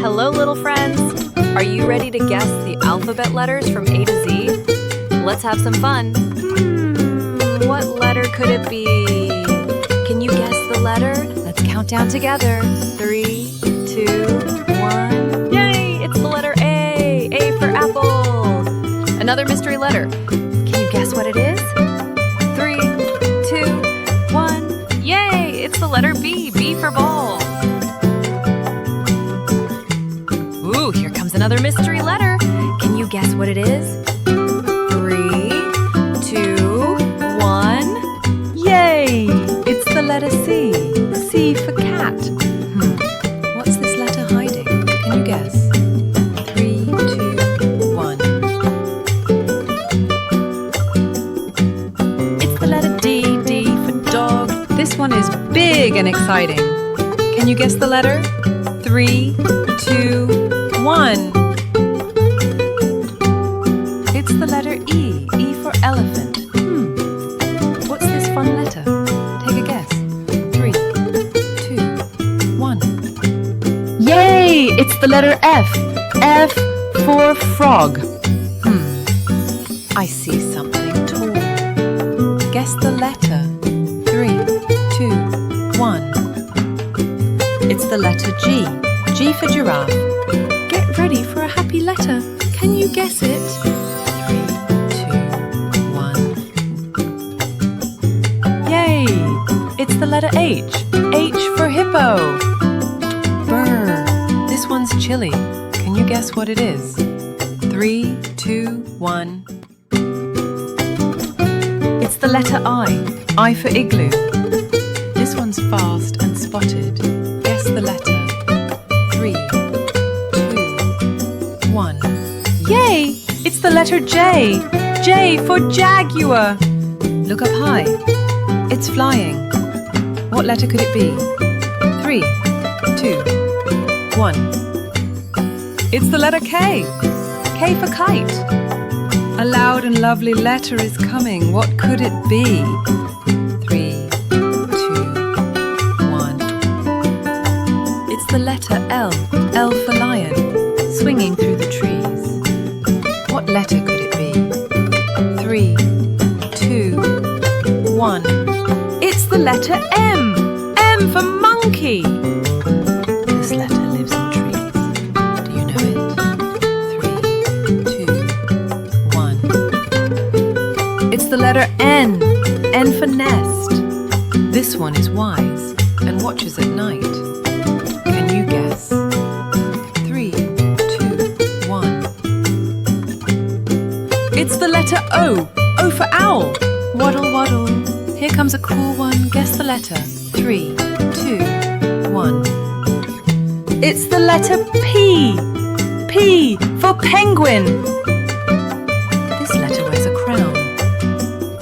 Hello, little friends! Are you ready to guess the alphabet letters from A to Z? Let's have some fun! What letter could it be? Can you guess the letter? Let's count down together. 3, 2, 1. Yay! It's the letter A! A for apple! Another mystery letter. Can you guess what it is? 3, 2, 1. Yay! It's the letter B! B for ball! Ooh, here comes another mystery letter. Can you guess what it is? 3, 2, 1. Yay! It's the letter C. C for cat. What's this letter hiding? Can you guess? 3, 2, 1. It's the letter D. D for dog. This one is big and exciting. Can you guess the letter? 3, 2, 1. It's the letter E. E for elephant. What's this fun letter? Take a guess. 3, 2, 1. Yay! It's the letter F. F for frog. I see something tall. Guess the letter. 3, 2, 1. It's the letter G. G for giraffe. Get ready for a happy letter. Can you guess it? 3, 2, 1. Yay! It's the letter H. H for hippo. Brr. This one's chilly. Can you guess what it is? 3, 2, 1. It's the letter I. I for igloo. This one's fast and spotted. Guess the letter. 3, 2, 1. Yay! It's the letter J. J for jaguar. Look up high. It's flying. What letter could it be? 3, 2, 1. It's the letter K. K for kite. A loud and lovely letter is coming. What could it be? 3, 2, 1. It's the letter L. L for lion. Swinging through the trees. What letter could it be? 3, 2, 1. It's the letter M. M for monkey. This letter lives in trees. Do you know it? 3, 2, 1. It's the letter N. N for nest. This one is wise and watches at night. Can you guess? 3, 2, 1. It's the letter O. O for owl. Waddle, waddle. Here comes a cool one. Guess the letter. 3, 2, 1. It's the letter P. P for penguin. This letter wears a crown.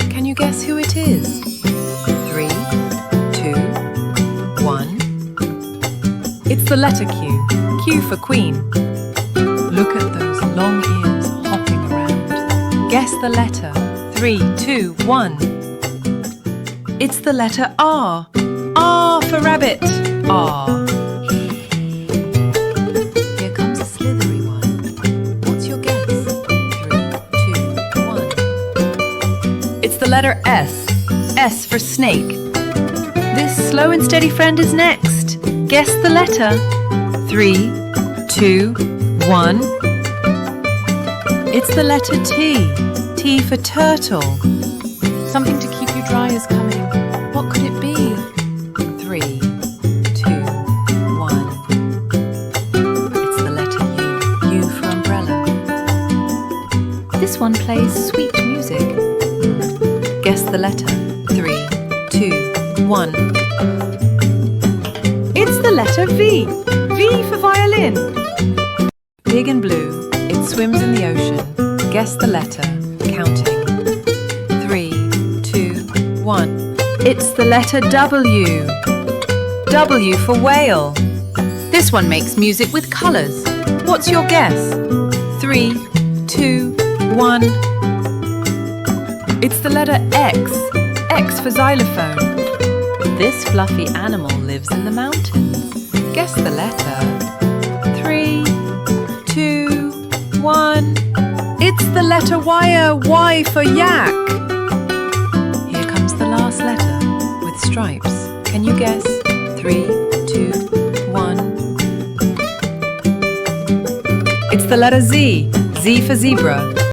Can you guess who it is? 3, 2, 1. It's the letter Q. Q for queen. Look at those long ears hopping around. Guess the letter. 3, 2, 1. It's the letter R. R for rabbit. R. Here comes a slithery one. What's your guess? 3, 2, 1. It's the letter S. S for snake. This slow and steady friend is next. Guess the letter. 3, 2, 1. It's the letter T. T for turtle. Something to keep you dry is coming. What could it be? 3, 2, 1. It's the letter U. U for umbrella. This one plays sweet music. Guess the letter. 3, 2, 1. It's the letter V. V for violin. Big and blue. It swims in the ocean. Guess the letter. Counting. 3, 2, 1. It's the letter W. W for whale. This one makes music with colours. What's your guess? 3, 2, 1. It's the letter X. X for xylophone. This fluffy animal lives in the mountains. Guess the letter. 3, It's the letter Y for yak. Here comes the last letter with stripes. Can you guess? 3, 2, 1. It's the letter Z. Z for zebra.